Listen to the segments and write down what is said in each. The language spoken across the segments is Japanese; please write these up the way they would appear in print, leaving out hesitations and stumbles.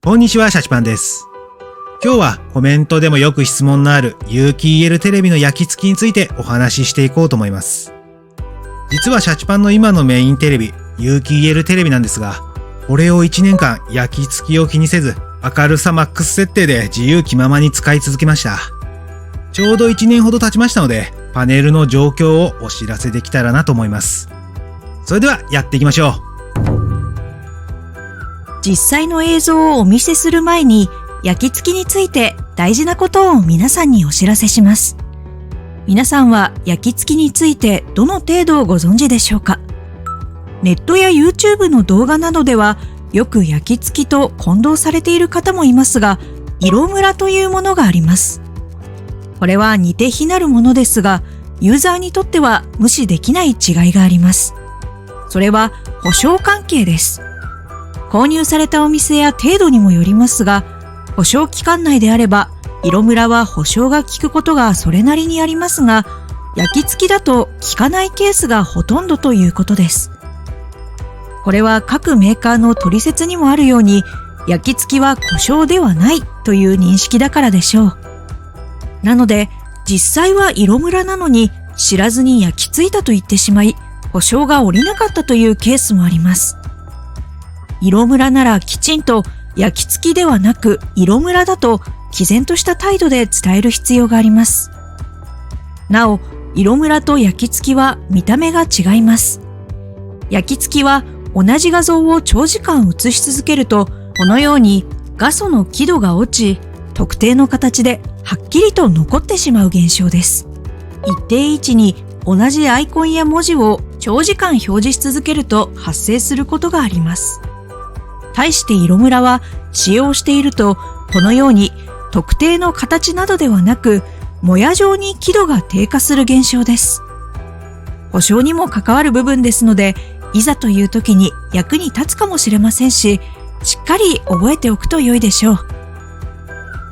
こんにちは、シャチパンです。今日はコメントでもよく質問のある有機 EL テレビの焼き付きについてお話ししていこうと思います。実はシャチパンの今のメインテレビ、有機 EL テレビなんですが、これを1年間焼き付きを気にせず、明るさマックス設定で自由気ままに使い続けました。ちょうど1年ほど経ちましたので、パネルの状況をお知らせできたらなと思います。それではやっていきましょう。実際の映像をお見せする前に、焼き付きについて大事なことを皆さんにお知らせします。皆さんは焼き付きについてどの程度ご存知でしょうか？ネットや YouTube の動画などではよく焼き付きと混同されている方もいますが、色ムラというものがあります。これは似て非なるものですが、ユーザーにとっては無視できない違いがあります。それは保証関係です。購入されたお店や程度にもよりますが、保証期間内であれば、色ムラは保証が効くことがそれなりにありますが、焼き付きだと効かないケースがほとんどということです。これは各メーカーの取説にもあるように、焼き付きは故障ではないという認識だからでしょう。なので、実際は色ムラなのに知らずに焼き付いたと言ってしまい、保証が下りなかったというケースもあります。色ムラならきちんと焼き付きではなく色ムラだと毅然とした態度で伝える必要があります。なお、色ムラと焼き付きは見た目が違います。焼き付きは同じ画像を長時間映し続けると、このように画素の輝度が落ち、特定の形ではっきりと残ってしまう現象です。一定位置に同じアイコンや文字を長時間表示し続けると発生することがあります。対して色ムラは使用していると、このように特定の形などではなく、もや状に輝度が低下する現象です。保証にも関わる部分ですので、いざという時に役に立つかもしれませんし、しっかり覚えておくと良いでしょう。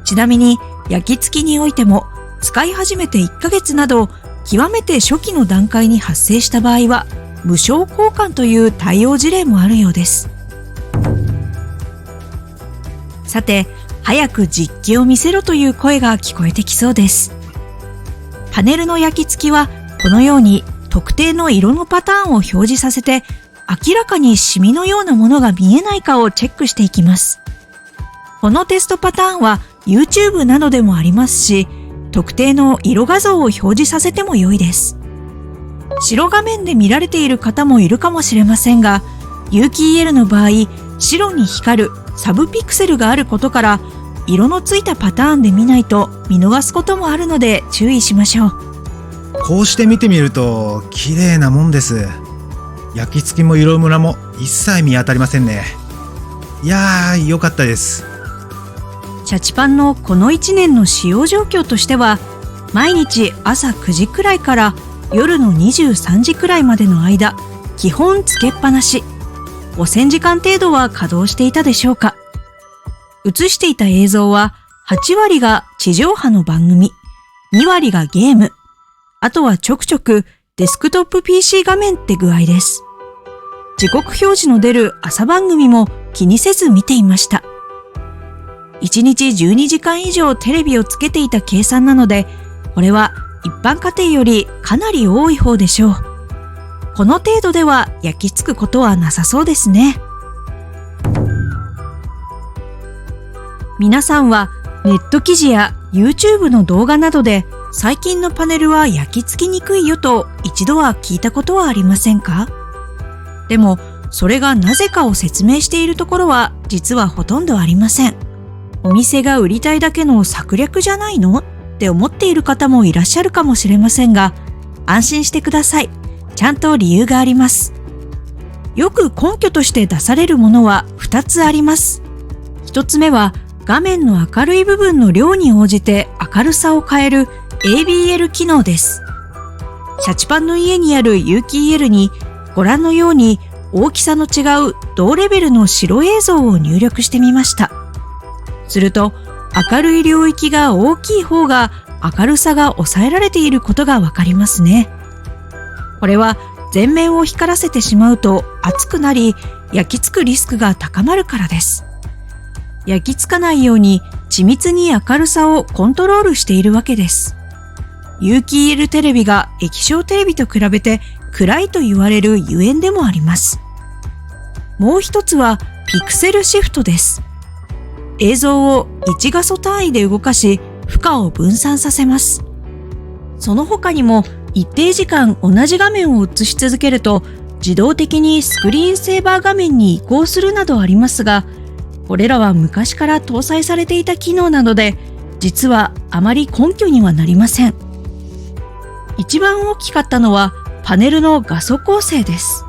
ちなみに焼き付きにおいても、使い始めて1ヶ月など極めて初期の段階に発生した場合は、無償交換という対応事例もあるようです。さて、早く実機を見せろという声が聞こえてきそうです。パネルの焼き付きはこのように特定の色のパターンを表示させて、明らかにシミのようなものが見えないかをチェックしていきます。このテストパターンは YouTube などでもありますし、特定の色画像を表示させても良いです。白画面で見られている方もいるかもしれませんが、有機 EL の場合、白に光るサブピクセルがあることから、色のついたパターンで見ないと見逃すこともあるので注意しましょう。こうして見てみると綺麗なもんです。焼き付きも色ムラも一切見当たりませんね。いやー、良かったです。シャチパンのこの1年の使用状況としては、毎日朝9時くらいから夜の23時くらいまでの間、基本つけっぱなし。5000時間程度は稼働していたでしょうか。映していた映像は8割が地上波の番組、2割がゲーム、あとはちょくちょくデスクトップ PC 画面って具合です。時刻表示の出る朝番組も気にせず見ていました。1日12時間以上テレビをつけていた計算なので、これは一般家庭よりかなり多い方でしょう。この程度では焼き付くことはなさそうですね。皆さんはネット記事や YouTube の動画などで、最近のパネルは焼き付きにくいよと一度は聞いたことはありませんか？でもそれがなぜかを説明しているところは実はほとんどありません。お店が売りたいだけの策略じゃないの？って思っている方もいらっしゃるかもしれませんが、安心してください。ちゃんと理由があります。よく根拠として出されるものは2つあります。1つ目は画面の明るい部分の量に応じて明るさを変える ABL 機能です。シャチパンの家にある有機 EL にご覧のように大きさの違う同レベルの白映像を入力してみました。すると明るい領域が大きい方が明るさが抑えられていることがわかりますね。これは全面を光らせてしまうと熱くなり焼き付くリスクが高まるからです。焼き付かないように緻密に明るさをコントロールしているわけです。有機 EL テレビが液晶テレビと比べて暗いと言われるゆえんでもあります。もう一つはピクセルシフトです。映像を1画素単位で動かし、負荷を分散させます。その他にも一定時間同じ画面を映し続けると自動的にスクリーンセーバー画面に移行するなどありますが、これらは昔から搭載されていた機能なので、実はあまり根拠にはなりません。一番大きかったのはパネルの画素構成です。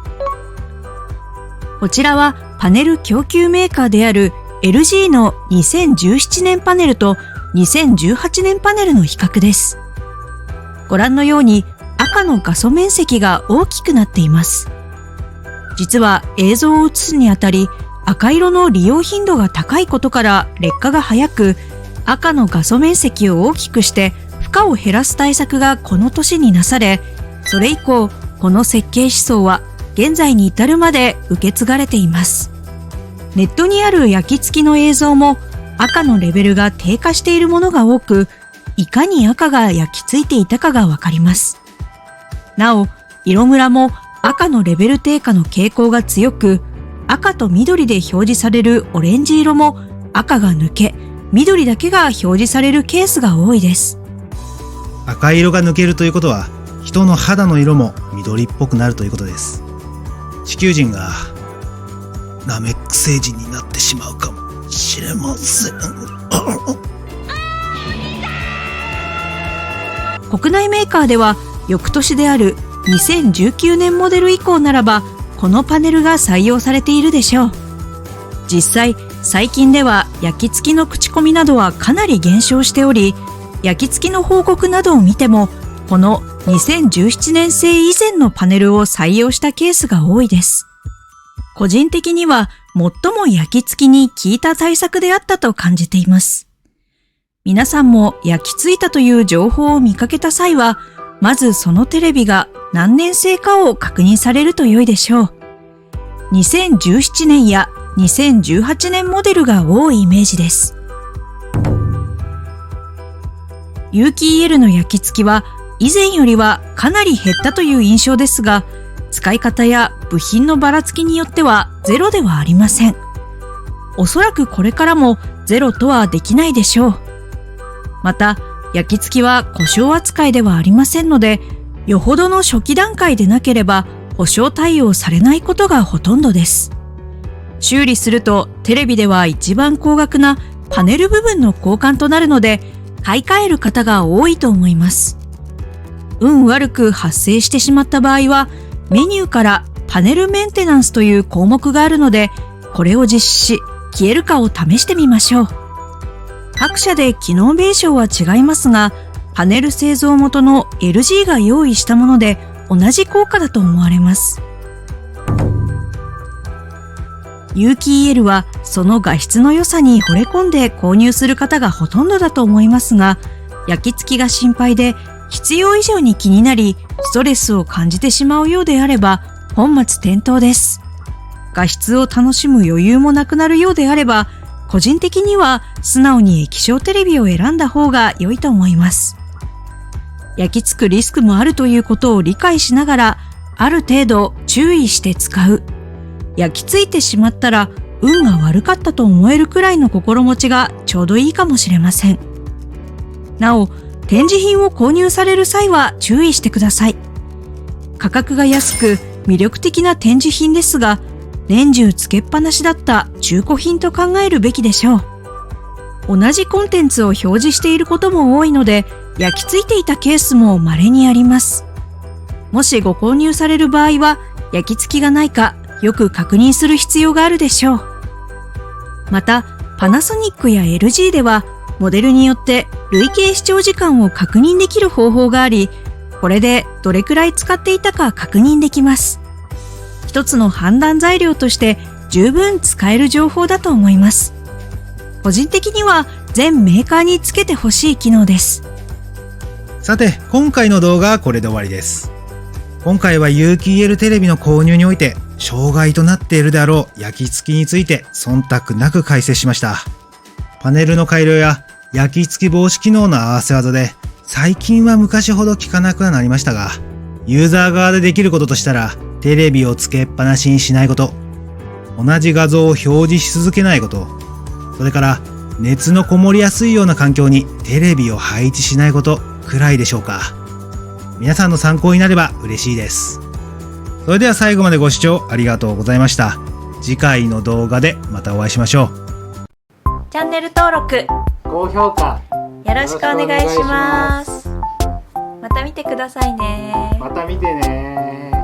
こちらはパネル供給メーカーである LG の2017年パネルと2018年パネルの比較です。ご覧のように赤の画素面積が大きくなっています。実は映像を映すにあたり赤色の利用頻度が高いことから劣化が早く、赤の画素面積を大きくして負荷を減らす対策がこの年になされ、それ以降この設計思想は現在に至るまで受け継がれています。ネットにある焼き付きの映像も赤のレベルが低下しているものが多く、いかに赤が焼き付いていたかがわかります。なお、色ムラも赤のレベル低下の傾向が強く、赤と緑で表示されるオレンジ色も赤が抜け、緑だけが表示されるケースが多いです。赤色が抜けるということは、人の肌の色も緑っぽくなるということです。地球人がナメック星人になってしまうかもしれません。国内メーカーでは翌年である2019年モデル以降ならばこのパネルが採用されているでしょう。実際最近では焼き付きの口コミなどはかなり減少しており、焼き付きの報告などを見てもこの2017年製以前のパネルを採用したケースが多いです。個人的には最も焼き付きに効いた対策であったと感じています。皆さんも焼き付いたという情報を見かけた際は、まずそのテレビが何年製かを確認されると良いでしょう。2017年や2018年モデルが多いイメージです。有機 EL の焼き付きは以前よりはかなり減ったという印象ですが、使い方や部品のばらつきによってはゼロではありません。おそらくこれからもゼロとはできないでしょう。また、焼き付きは故障扱いではありませんので、よほどの初期段階でなければ保証対応されないことがほとんどです。修理するとテレビでは一番高額なパネル部分の交換となるので、買い替える方が多いと思います。運悪く発生してしまった場合は、メニューからパネルメンテナンスという項目があるので、これを実施し、消えるかを試してみましょう。各社で機能名称は違いますが、パネル製造元の LG が用意したもので同じ効果だと思われます。有機 EL はその画質の良さに惚れ込んで購入する方がほとんどだと思いますが、焼き付きが心配で必要以上に気になりストレスを感じてしまうようであれば本末転倒です。画質を楽しむ余裕もなくなるようであれば、個人的には素直に液晶テレビを選んだ方が良いと思います。焼き付くリスクもあるということを理解しながら、ある程度注意して使う。焼き付いてしまったら運が悪かったと思えるくらいの心持ちがちょうどいいかもしれません。なお、展示品を購入される際は注意してください。価格が安く魅力的な展示品ですが、年中つけっぱなしだった中古品と考えるべきでしょう。同じコンテンツを表示していることも多いので、焼き付いていたケースも稀にあります。もしご購入される場合は、焼き付きがないかよく確認する必要があるでしょう。また、パナソニックや LG では、モデルによって累計視聴時間を確認できる方法があり、これでどれくらい使っていたか確認できます。一つの判断材料として十分使える情報だと思います。個人的には全メーカーにつけてほしい機能です。さて、今回の動画はこれで終わりです。今回は有機 EL テレビの購入において障害となっているであろう焼き付きについて忖度なく解説しました。パネルの改良や焼き付き防止機能の合わせ技で、最近は昔ほど効かなくはなりましたが、ユーザー側でできることとしたら、テレビをつけっぱなしにしないこと、同じ画像を表示し続けないこと、それから熱のこもりやすいような環境にテレビを配置しないことくらいでしょうか。皆さんの参考になれば嬉しいです。それでは最後までご視聴ありがとうございました。次回の動画でまたお会いしましょう。チャンネル登録高評価よろしくお願いします。また見てくださいね。また見てね。